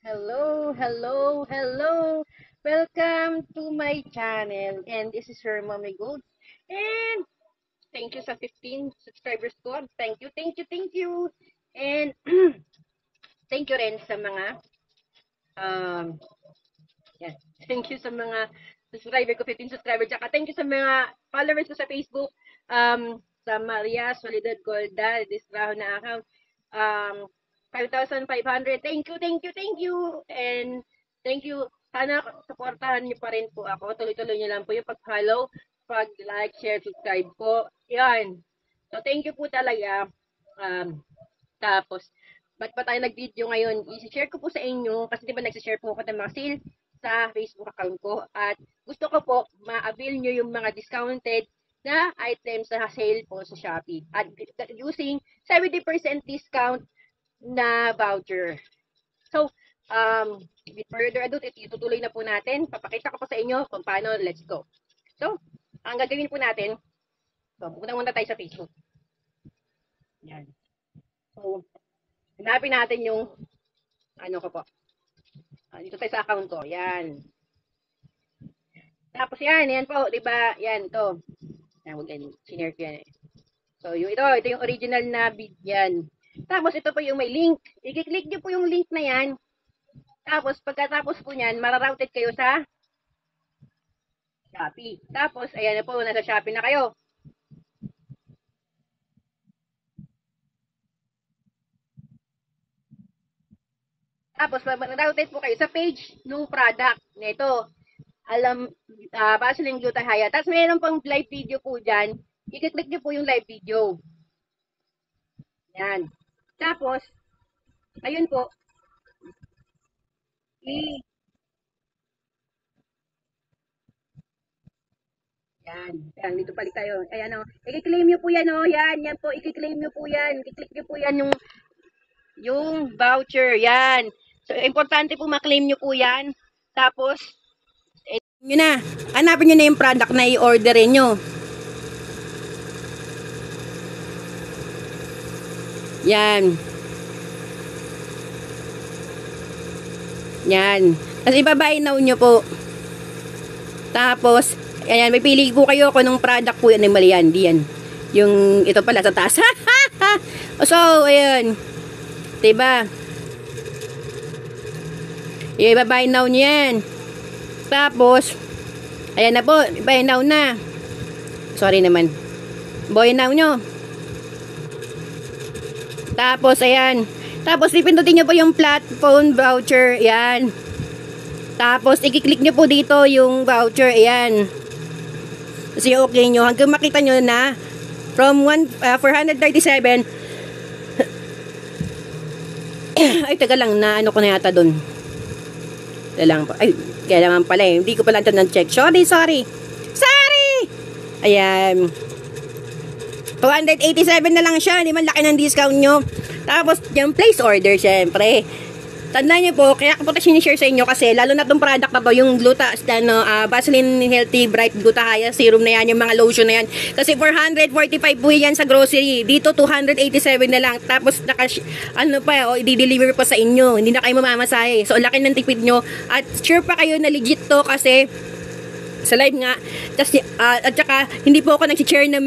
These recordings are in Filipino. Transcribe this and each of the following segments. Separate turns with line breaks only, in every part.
Hello, hello, hello. Welcome to my channel. And this is your Mommy Gold. And thank you sa 15 subscribers ko. Thank you, thank you, thank you. And thank you rin sa mga um yeah, thank you sa mga subscriber ko, 15 subscribers. Tsaka thank you sa mga followers ko sa Facebook. Sa Maria Soledad Golda, this raho na account. 5,500. Thank you, thank you, thank you. And thank you. Sana supportahan niyo pa rin po ako. Tuloy-tuloy niyo lang po yung pag-follow, pag-like, share, subscribe po. Yan. So, thank you po talaga. Tapos, ba't pa tayo nag-video ngayon? I-share ko po sa inyo, kasi di ba nag-share po ako ng mga sale sa Facebook account ko. At gusto ko po, ma-avail nyo yung mga discounted na items sa sale po sa Shopee. At using 70% discount na voucher. So, with further ado, itutuloy na po natin. Papakita ko po sa inyo kung paano. Let's go. So, ang gagawin po natin, pupunta muna tayo sa Facebook. Yan. So, hanapin natin yung, ano ko po. Dito tayo sa account ko. Yan. Tapos yan po, di ba? Yan, to. Yan, sinare ko yan eh. So, ito yung original na yan. Tapos, ito po yung may link. I-click nyo po yung link na yan. Tapos, pagkatapos po nyan, mararouted kayo sa Shopee. Tapos, ayan na po, nasa Shopee na kayo. Tapos, mararouted po kayo sa page ng product nito. Vaseline Glutathione. Tapos, mayroon pong live video po dyan. I-click nyo po yung live video. Yan. Tapos, ayun po. Yan, dito balik tayo. Ayan o. I-claim nyo po yan o. Yan po. I-claim nyo po yan. I-click nyo po yan yung voucher. Yan. So, importante po ma-claim nyo po yan. Tapos, nyo na. Hanapin nyo na yung product na i-orderin nyo. Yan. Yan. Tapos, iba-buy now nyo po. Tapos, ayan, may pili po kayo kung anong product po yan. Mali yan, di yan. Yung, ito pala sa taas. So, ayan. Diba? I-buy now nyo yan. Tapos, ayan na po, buy now na. Sorry naman. Buy now nyo. Tapos, ayan. Tapos, ipindutin nyo po yung platform voucher. Ayan. Tapos, i-click nyo po dito yung voucher. Ayan. Kasi okay nyo. Hanggang makita nyo na from 437. Ay, taga lang na. Ano ko na yata dun. Ay, kailangan pala eh. Hindi ko pala ito ng check. Sorry. Ayan. 287 na lang siya. Hindi man laki ng discount nyo. Tapos, yung place order, syempre. Tandaan nyo po, kaya ko po ito sinishare sa inyo kasi lalo na itong product na to, yung Vaseline Healthy Bright Glutathione Serum na yan, yung mga lotion na yan. Kasi 445 po yan sa grocery. Dito, 287 na lang. Tapos, i-deliver pa sa inyo. Hindi na kayo mamamasahe. So, laki ng tipid nyo. At sure pa kayo na legit to kasi sa live nga. At saka, hindi po ako nag-share ng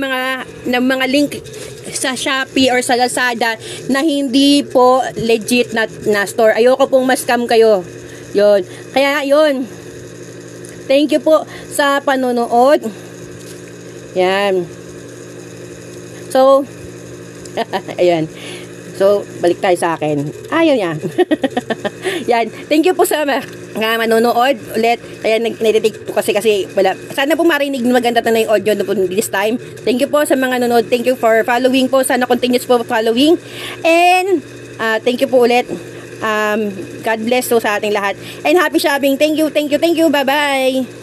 mga link sa Shopee or sa Lazada na hindi po legit na store. Ayoko pong ma-scam kayo. Yun. Kaya, yun. Thank you po sa panonood. Yan. So, ayan. So, balik tayo sa akin. Ayaw niya. Yan. Thank you po sa manonood ulit. Kaya nag-edit ko kasi wala. Sana po marinig maganda na yung audio po this time. Thank you po sa mga nanonood. Thank you for following po. Sana continuous po following. And, thank you po ulit. God bless po sa ating lahat. And happy shopping. Thank you. Bye-bye.